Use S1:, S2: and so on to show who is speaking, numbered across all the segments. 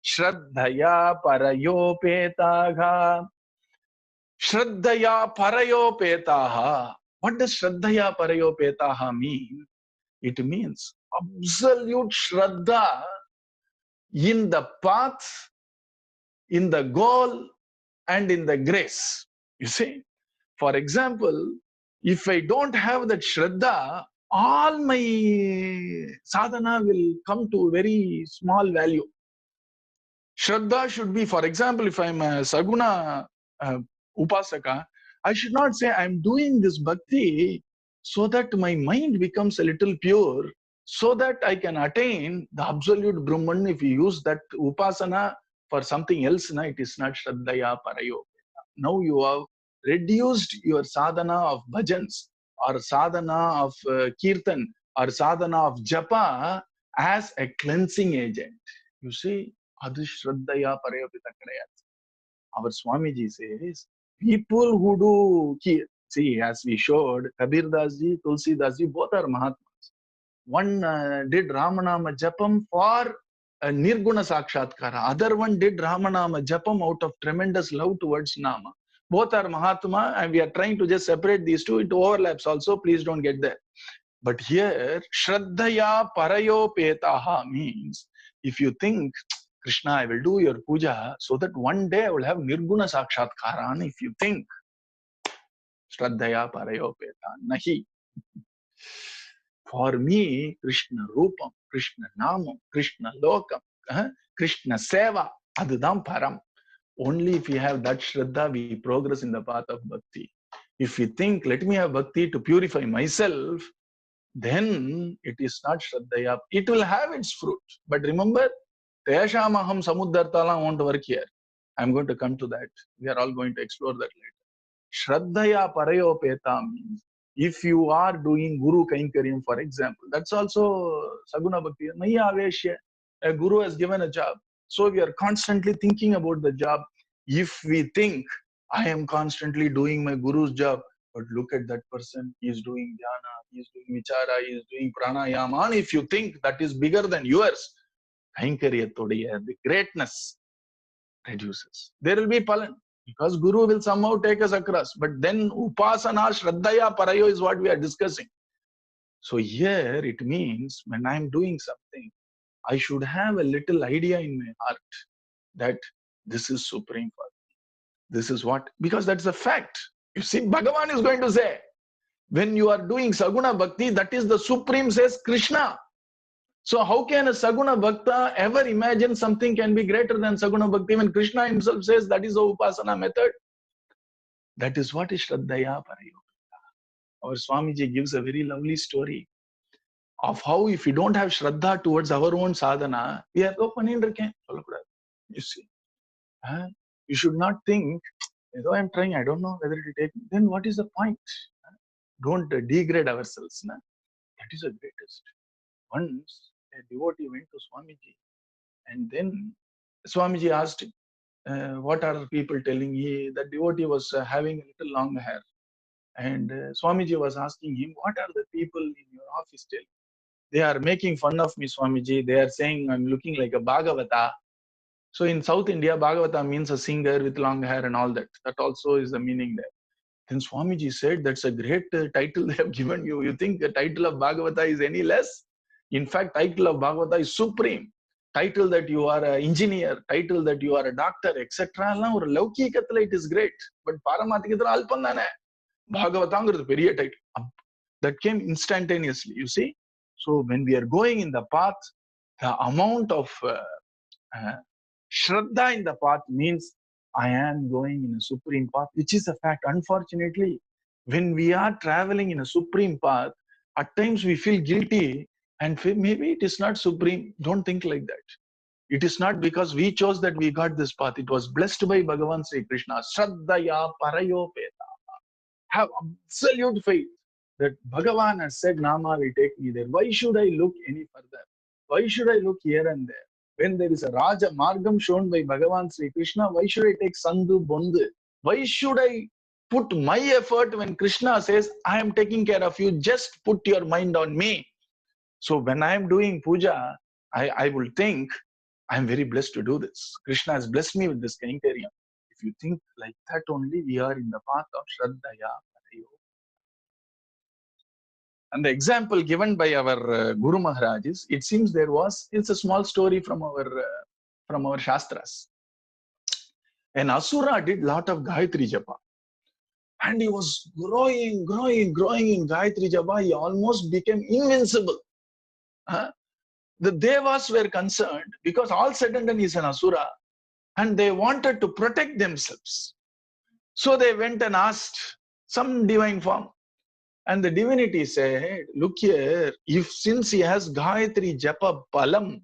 S1: Shraddhaya parayopetaha. Shraddhaya parayopetaha. What does Shraddhaya parayopetaha mean? It means absolute Shraddha in the path, in the goal, and in the grace. You see, for example, if I don't have that Shraddha, all my sadhana will come to very small value. Shraddha should be, for example, if I'm a Saguna Upasaka, I should not say I'm doing this bhakti so that my mind becomes a little pure, so that I can attain the absolute Brahman. If you use that Upasana for something else, it is not Shraddhaya Parayo. Now you have reduced your sadhana of bhajans or sadhana of kirtan or sadhana of japa as a cleansing agent. You see, Adu Shraddhaya Parayopita Kadayat. Our Swamiji says, people who do, see, as we showed, Kabir Das ji, Tulsi Das ji, both are Mahatmas. One did Ramanama Japam for Nirguna Sakshatkara. Other one did Ramanama Japam out of tremendous love towards Nama. Both are Mahatma, and we are trying to just separate these two. It overlaps also. Please don't get there. But here, Shraddhaya Parayopetaha means, if you think, Krishna, I will do your puja so that one day I will have Nirguna Sakshatkara. If you think, Shraddhaya Parayopeta, Nahi. For me, Krishna Rupam, Krishna Namam, Krishna Lokam, Krishna Seva, Adudam Param. Only if we have that Shraddha, we progress in the path of Bhakti. If we think, let me have Bhakti to purify myself, then it is not Shraddhaya. It will have its fruit. But remember, Teyashamaham Samuddartala won't work here. I'm going to come to that. We are all going to explore that later. Shraddhaya Parayopeta means, if you are doing Guru Kainkaryam, for example, that's also Saguna Bhakti. Maya Aveshya, a Guru has given a job. So we are constantly thinking about the job. If we think, I am constantly doing my Guru's job, but look at that person, he is doing dhyana, he is doing vichara, he is doing pranayama. And if you think that is bigger than yours, the greatness reduces. There will be palan, because Guru will somehow take us across. But then Upasana, Shraddhaya, Parayo is what we are discussing. So here it means, when I am doing something, I should have a little idea in my heart that this is supreme for me. This is what, because that's a fact. You see, Bhagavan is going to say, when you are doing Saguna Bhakti, that is the supreme, says Krishna. So how can a Saguna Bhakta ever imagine something can be greater than Saguna Bhakti when Krishna himself says that is the Upasana method? That is what is Shraddhaya Parayopeta. Our Swamiji gives a very lovely story of how if we don't have Shraddha towards our own sadhana, we are open in. You see, you should not think, though I am trying, I don't know whether it will take me. Then what is the point? Don't degrade ourselves. That is the greatest. Once a devotee went to Swamiji, and then Swamiji asked him, what are people telling? The devotee was having a little long hair. And Swamiji was asking him, what are the people in your office telling? They are making fun of me, Swamiji. They are saying I'm looking like a Bhagavata. So in South India, Bhagavata means a singer with long hair and all that. That also is the meaning there. Then Swamiji said, that's a great title they have given you. You think the title of Bhagavata is any less? In fact, title of Bhagavata is supreme. Title that you are an engineer, title that you are a doctor, etc. It is great. But Paramathikathra alpandane. Bhagavatam is a title. That came instantaneously, you see. So when we are going in the path, the amount of Shraddha in the path means I am going in a supreme path, which is a fact. Unfortunately, when we are traveling in a supreme path, at times we feel guilty and maybe it is not supreme. Don't think like that. It is not because we chose that we got this path. It was blessed by Bhagavan Sri Krishna. Shraddhaya Parayopeta. Have absolute faith that Bhagavan has said, Nama will take me there. Why should I look any further? Why should I look here and there? When there is a Raja Margam shown by Bhagavan Sri Krishna, why should I take Sandhu Bondu? Why should I put my effort when Krishna says, I am taking care of you, just put your mind on me? So when I am doing puja, I will think, I am very blessed to do this. Krishna has blessed me with this kainkariya. If you think like that only, we are in the path of Shraddhaya Parayo. And the example given by our Guru Maharaj is, it seems it's a small story from our Shastras. An Asura did lot of Gayatri Japa. And he was growing in Gayatri Japa. He almost became invincible. The Devas were concerned because all said and done he's an Asura. And they wanted to protect themselves. So they went and asked some divine form. And the divinity said, look here, since he has Gayatri Japa Balam,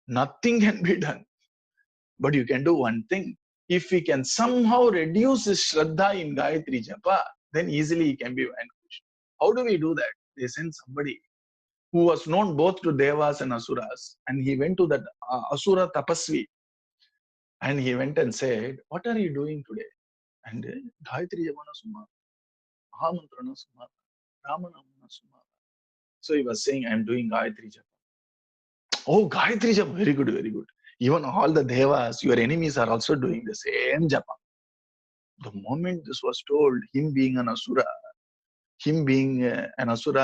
S1: nothing can be done. But you can do one thing. If we can somehow reduce his Shraddha in Gayatri Japa, then easily he can be vanquished. How do we do that? They sent somebody who was known both to Devas and Asuras. And he went to that Asura Tapasvi. And he went and said, what are you doing today? And Gayatri Japa Summa, Mahamantrana Summa, Ramanujamji Summa. So he was saying, I am doing Gayatri Japa. Oh, Gayatri Japa, very good, very good. Even all the Devas, your enemies, are also doing the same Japa. The moment this was told, him being an Asura,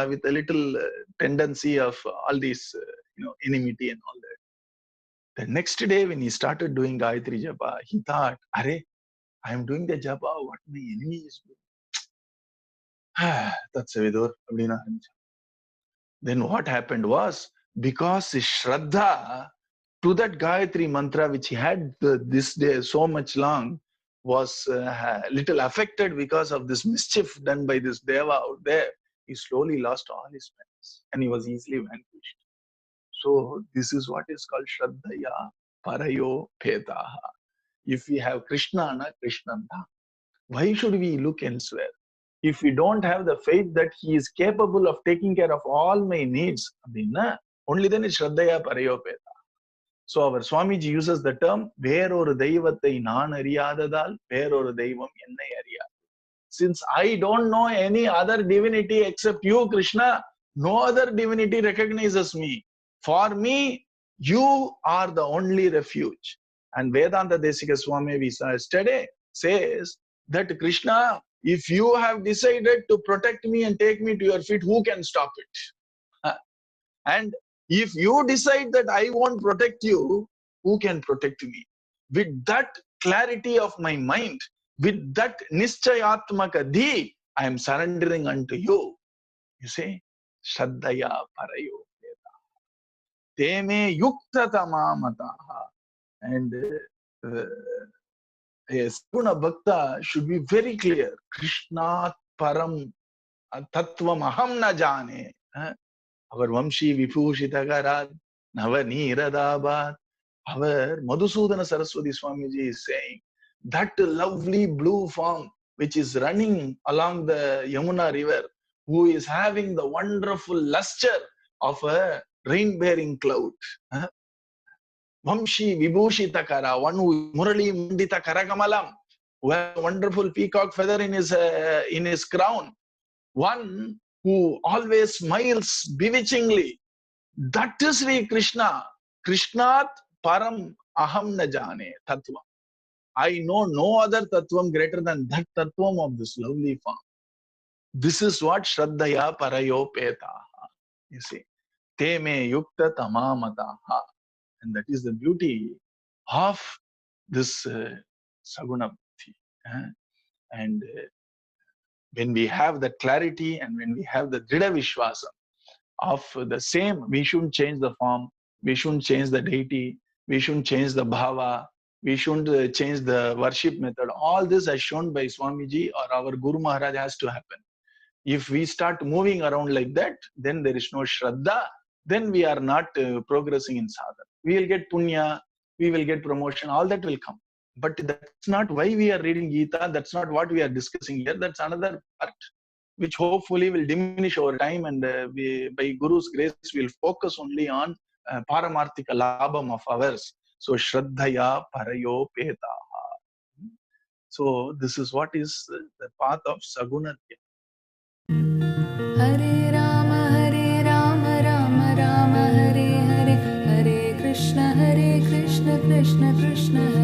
S1: with a little tendency of all these, enmity and all that. The next day when he started doing Gayatri Japa, he thought, Are, I am doing the Japa, what my enemy is doing. That's a vidur. Then what happened was, because his Shraddha to that Gayatri mantra, which he had this day so much long, was little affected because of this mischief done by this Deva out there, he slowly lost all his strength and he was easily vanquished. So this is what is called Shraddhaya Parayo pitA. If we have Krishna, Krishnanda, why should we look elsewhere? If we don't have the faith that he is capable of taking care of all my needs, only then it's Shraddhaya Parayo pitA. So our Swamiji uses the term, Veroru Deivathai Naan Ariyadadal, Veroru Deivam Ennai Ariyad. Since I don't know any other divinity except you, Krishna, no other divinity recognizes me. For me, you are the only refuge. And Vedanta Desika Swami, we saw yesterday, says that Krishna, if you have decided to protect me and take me to your feet, who can stop it? And if you decide that I won't protect you, who can protect me? With that clarity of my mind, with that nischayatmaka dhi, I am surrendering unto you. You see, Shraddhaya Parayo pitA. Teme yukta tamamataha. And a Saguna Bhakta should be very clear. Krishna Param Tattvam Aham na jane. Our Vamshi Vibhushitagarad, Navaneeradabad. Our Madhusudana Saraswati Swamiji is saying that lovely blue form which is running along the Yamuna river, who is having the wonderful luster of a rain-bearing cloud. Vamshi Vibhushitakara, one who Murali Mundita Karakamalam, who has a wonderful peacock feather in his crown. One who always smiles bewitchingly. That is Sri Krishna. Krishnat Param Aham na jane tathva. I know no other tattvam greater than that tattvam of this lovely form. This is what Shraddhaya Parayo pitA. You see, Teme Yukta Tamamataha. And that is the beauty of this Saguna Bhakti. And when we have that clarity and when we have the Drida Vishwasa of the same, we shouldn't change the form, we shouldn't change the deity, we shouldn't change the bhava, we shouldn't change the worship method. All this as shown by Swamiji or our Guru Maharaj has to happen. If we start moving around like that, then there is no Shraddha, then we are not progressing in sadhana. We will get punya, we will get promotion, all that will come. But that's not why we are reading Gita, that's not what we are discussing here, that's another part which hopefully will diminish over time, and by Guru's grace we'll focus only on Paramarthika Labham of ours. So Shraddhaya Parayo pitA. So this is what is the path of Sagunatya.
S2: Hare Rama, Rama Rama, Hare Hare, Hare Krishna. Krishna Krishna